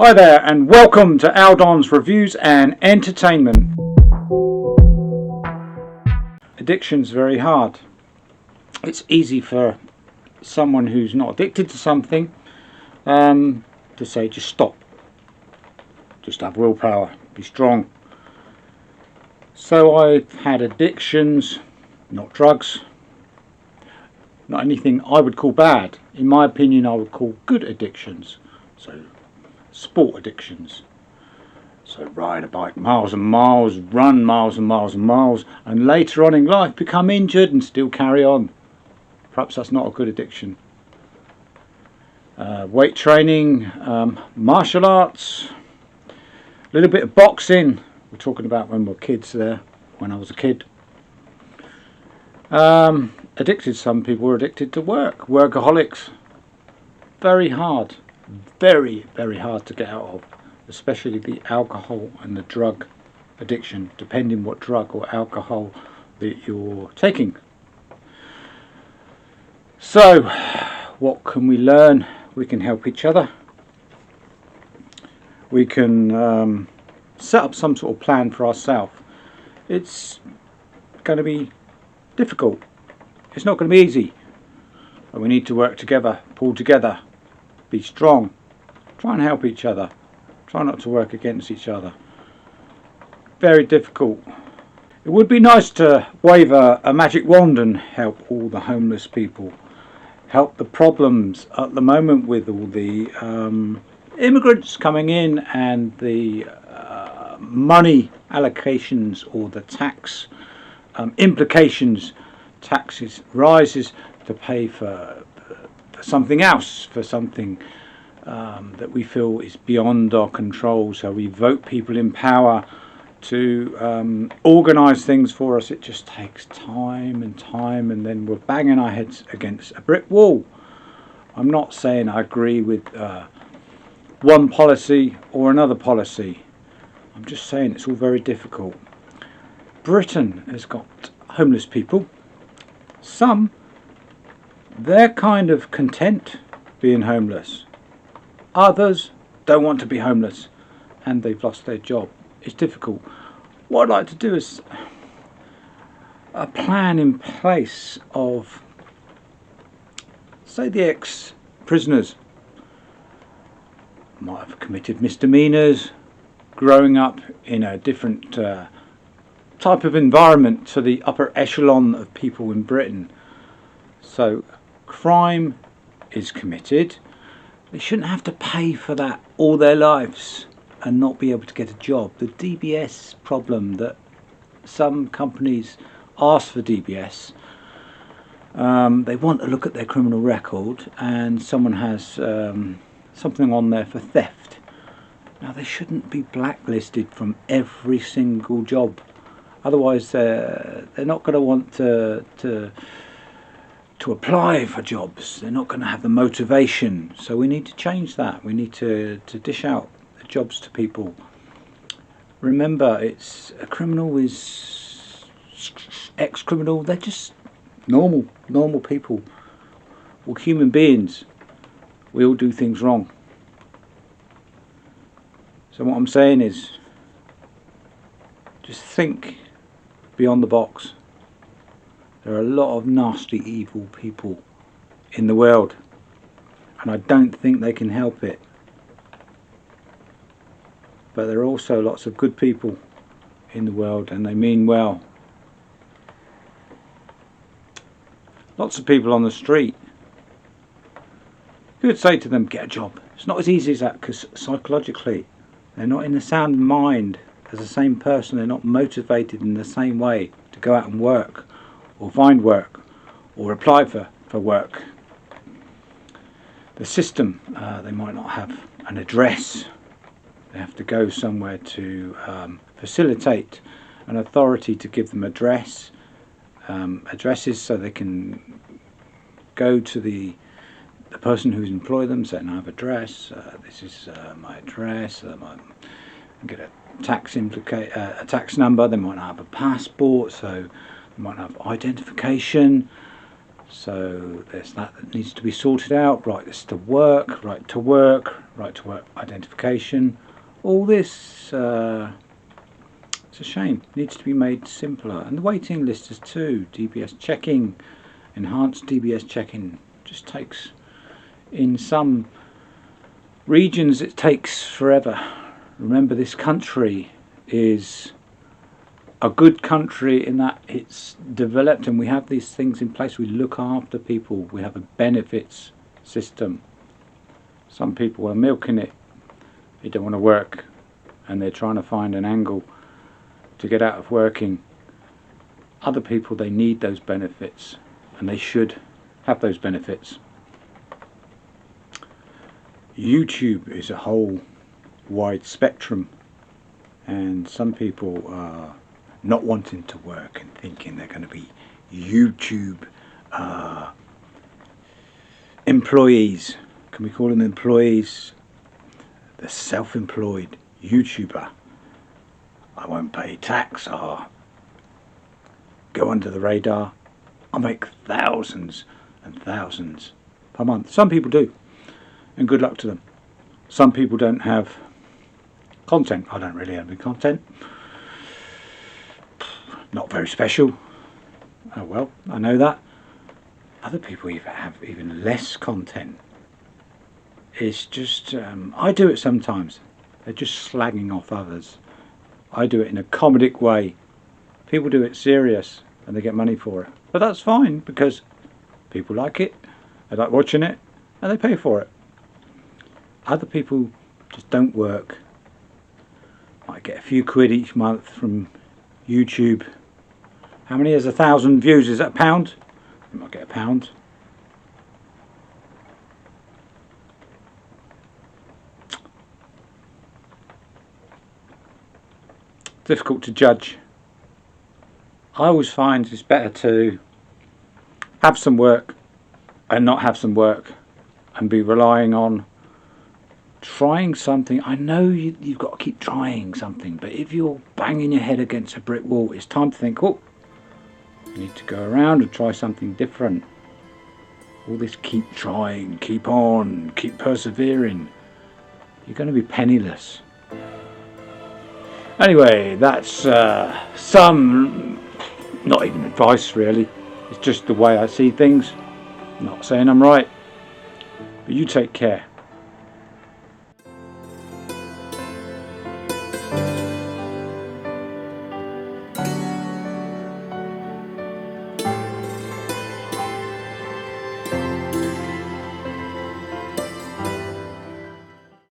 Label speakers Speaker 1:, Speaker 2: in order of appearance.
Speaker 1: Hi there and welcome to Aldon's Reviews and Entertainment. Addiction's very hard. It's easy for someone who's not addicted to something to say just stop. Just have willpower, be strong. So I've had addictions, not drugs, not anything I would call bad. In my opinion, I would call good addictions. So sport addictions. So ride a bike miles and miles, run miles and miles and miles, and later on in life become injured and still carry on. Perhaps that's not a good addiction. Weight training, martial arts, a little bit of boxing. We're talking about when we're kids there, when I was a kid. Addicted, some people were addicted to work, workaholics. Very hard, very, very hard to get out of, especially the alcohol and the drug addiction, depending what drug or alcohol that you're taking. So, what can we learn? We can help each other. We can set up some sort of plan for ourselves. It's going to be difficult. It's not going to be easy. But we need to work together, pull together, be strong, try and help each other. Try not to work against each other. Very difficult. It would be nice to wave a magic wand and help all the homeless people. Help the problems at the moment with all the immigrants coming in and the money allocations or the tax implications, taxes rises to pay for something else, for something that we feel is beyond our control. So we vote people in power to organise things for us. It just takes time and time, and then we're banging our heads against a brick wall. I'm not saying I agree with one policy or another policy. I'm just saying it's all very difficult. Britain has got homeless people. Some, they're kind of content being homeless. Others don't want to be homeless and they've lost their job. It's difficult. What I'd like to do is a plan in place of, say, the ex-prisoners might have committed misdemeanours, growing up in a different type of environment to the upper echelon of people in Britain. So crime is committed. They shouldn't have to pay for that all their lives and not be able to get a job. The DBS problem, that some companies ask for DBS, they want to look at their criminal record and someone has something on there for theft. Now they shouldn't be blacklisted from every single job. Otherwise they're not going to want to apply for jobs. They're not going to have the motivation. So we need to change that. We need to dish out the jobs to people. Remember, it's a criminal is ex-criminal. They're just normal people. We're human beings. We all do things wrong. So what I'm saying is, just think beyond the box. There are a lot of nasty, evil people in the world, and I don't think they can help it. But there are also lots of good people in the world, and they mean well. Lots of people on the street. You could say to them, get a job. It's not as easy as that, because psychologically they're not in the sound mind as the same person. They're not motivated in the same way to go out and work, or find work, or apply for work. The system, they might not have an address. They have to go somewhere to facilitate an authority to give them addresses so they can go to the person who's employed them, say, I have an address, this is my address, get a tax number. They might not have a passport, so they might have identification. So there's that needs to be sorted out. Right to work, right to work, right to work identification. All this, it's a shame. Needs to be made simpler. And the waiting list is too. DBS checking, enhanced DBS checking, just takes, in some regions it takes forever. Remember, this country is a good country in that it's developed and we have these things in place. We look after people. We have a benefits system. Some people are milking it. They don't want to work and they're trying to find an angle to get out of working. Other people, they need those benefits and they should have those benefits. YouTube is a whole wide spectrum, and some people are not wanting to work and thinking they're going to be YouTube employees. Can we call them employees? The self-employed YouTuber. I won't pay tax, or go under the radar. I make thousands and thousands per month. Some people do, and good luck to them. Some people don't have content. I don't really have any content. Not very special. Oh well, I know that. Other people even have even less content. It's just, I do it sometimes. They're just slagging off others. I do it in a comedic way. People do it serious and they get money for it. But that's fine because people like it, they like watching it, and they pay for it. Other people just don't work. Might get a few quid each month from YouTube. How many is 1,000 views? Is that £1? You might get £1. Difficult to judge. I always find it's better to have some work and not have some work and be relying on trying something. I know you've got to keep trying something, but if you're banging your head against a brick wall, it's time to think, oh, you need to go around and try something different. All this keep trying, keep on, keep persevering, you're going to be penniless. Anyway, that's some, not even advice really, it's just the way I see things. I'm not saying I'm right, but you take care.